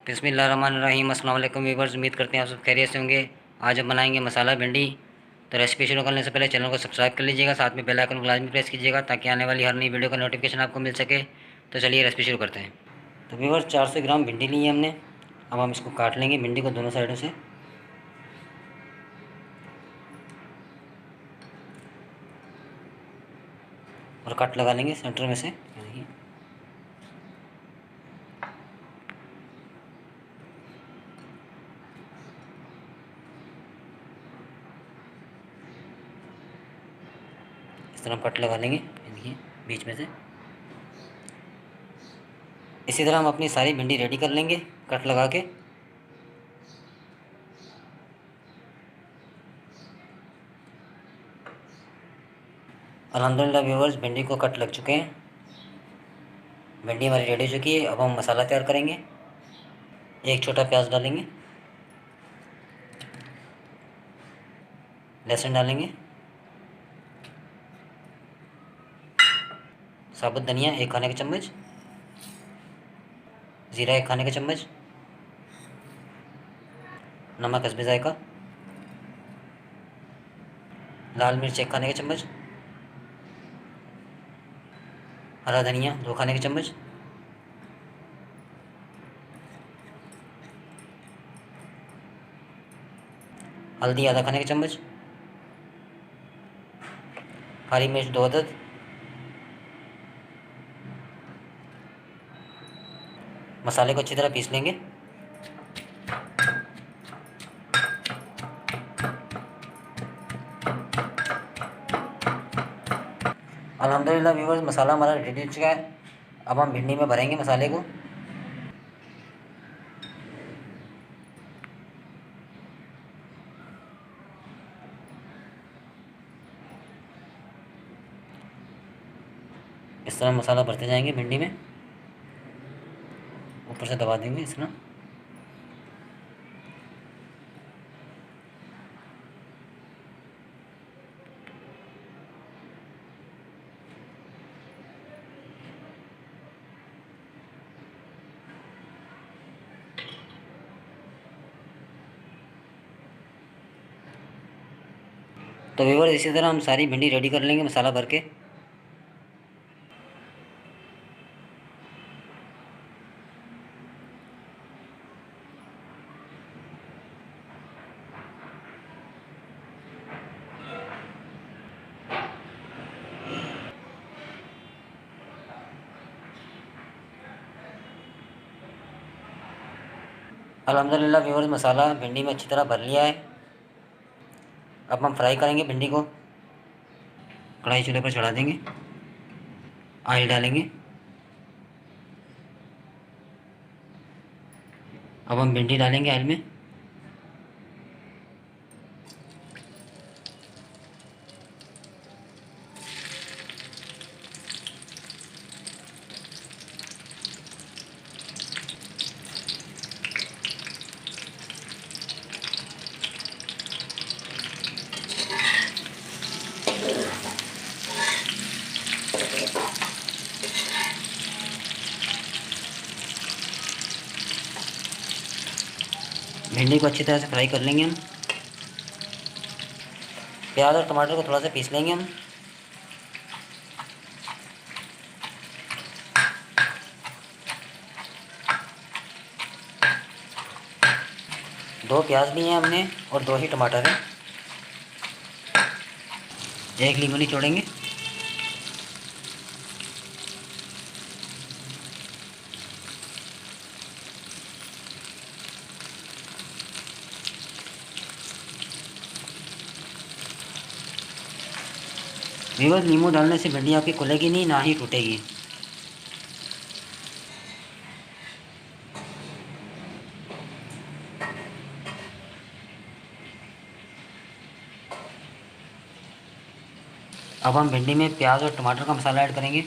बिस्मिल्लाहिर्रहमानिर्रहीम। अस्सलाम वालेकुम व्यूअर्स, उम्मीद करते हैं आप सब खैरियत से होंगे। आज हम बनाएंगे मसाला भिंडी। तो रेसिपी शुरू करने से पहले चैनल को सब्सक्राइब कर लीजिएगा, साथ में बेल आइकन को लाजमी प्रेस कीजिएगा ताकि आने वाली हर नई वीडियो का नोटिफिकेशन आपको मिल सके। तो चलिए रेसिपी शुरू करते हैं। तो व्यूअर्स, 400 ग्राम भिंडी ली है हमने। अब हम इसको काट लेंगे भिंडी को दोनों साइडों से, और कट लगा लेंगे सेंटर में से। देखिए, इस तरह हम कट लगा लेंगे। देखिए, बीच में से। इसी तरह हम अपनी सारी भिंडी रेडी कर लेंगे कट लगा के। अल्हम्दुलिल्लाह व्यूअर्स, भिंडी को कट लग चुके हैं। भिंडी हमारी रेडी हो चुकी है। अब हम मसाला तैयार करेंगे। एक छोटा प्याज डालेंगे, लहसुन डालेंगे, साबुत धनिया 1 खाने का चम्मच, ज़ीरा 1 खाने का चम्मच, नमक हस्बे जायका, लाल मिर्च 1 खाने का चम्मच, हरा धनिया 2 खाने के चम्मच, हल्दी आधा खाने का चम्मच, हरी मिर्च 2 अदद, मसाले को अच्छी तरह पीस लेंगे। अल्हम्दुलिल्लाह व्यूअर्स, मसाला हमारा रेडी हो चुका है। अब हम भिंडी में भरेंगे मसाले को। इस तरह मसाला भरते जाएंगे भिंडी में, ऊपर से दबा देंगे इस तरह। तो व्यूअर्स, इसी तरह हम सारी भिंडी रेडी कर लेंगे मसाला भर के। अल्हम्दुलिल्लाह व्यूअर्स, मसाला भिंडी में अच्छी तरह भर लिया है। अब हम फ्राई करेंगे भिंडी को। कढ़ाई चूल्हे पर चढ़ा देंगे, ऑयल डालेंगे। अब हम भिंडी डालेंगे ऑयल में। भिंडी को अच्छी तरह से फ्राई कर लेंगे हम। प्याज और टमाटर को थोड़ा सा पीस लेंगे हम। दो प्याज लिए हैं हमने और 2 ही टमाटर हैं। 1 नींबू निचोड़ेंगे। व्यूअर्स, नींबू डालने से भिंडी आपकी खुलेगी नहीं, ना ही टूटेगी। अब हम भिंडी में प्याज और टमाटर का मसाला ऐड करेंगे।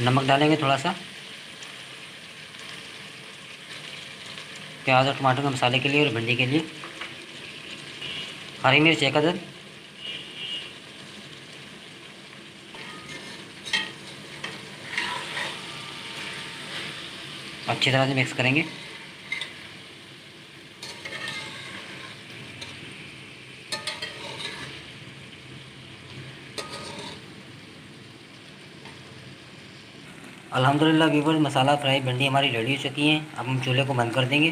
नमक डालेंगे थोड़ा सा। प्याज और टमाटर के मसाले के लिए और भिंडी के लिए। हरी मिर्च 1 अदद। अच्छी तरह से मिक्स करेंगे। अल्हम्दुलिल्लाह व्यूअर्स, मसाला फ्राई भिंडी हमारी रेडी हो चुकी हैं। अब हम चूल्हे को बंद कर देंगे,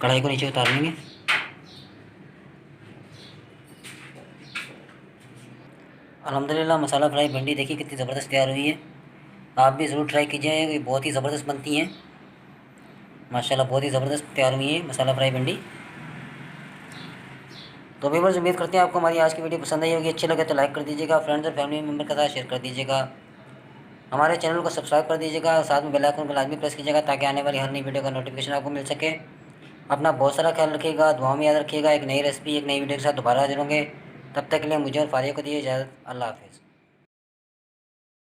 कढ़ाई को नीचे उतार लेंगे। अल्हम्दुलिल्लाह मसाला फ्राई भिंडी देखिए कितनी ज़बरदस्त तैयार हुई है। आप भी ज़रूर ट्राई कीजिए, ये बहुत ही ज़बरदस्त बनती हैं माशाल्लाह, बहुत ही ज़बरदस्त तैयार हुई है मसाला फ्राई भिंडी। तो व्यूअर्स, उम्मीद करते हैं आपको हमारी आज की वीडियो पसंद आई होगी। अच्छी लगे तो लाइक कर दीजिएगा, फ्रेंड्स और फैमिली मेम्बर के साथ शेयर कर दीजिएगा। हमारे चैनल को सब्सक्राइब कर दीजिएगा, साथ में बेल आइकन को लाजमी प्रेस कीजिएगा ताकि आने वाली हर नई वीडियो का नोटिफिकेशन आपको मिल सके। अपना बहुत सारा ख्याल रखिएगा, दुआ में याद रखिएगा। एक नई रेसिपी एक नई वीडियो के साथ दोबारा हाजिर होंगे। तब तक के लिए मुझे और फारिया को दिए इजाज़त। अल्लाह हाफ़िज़।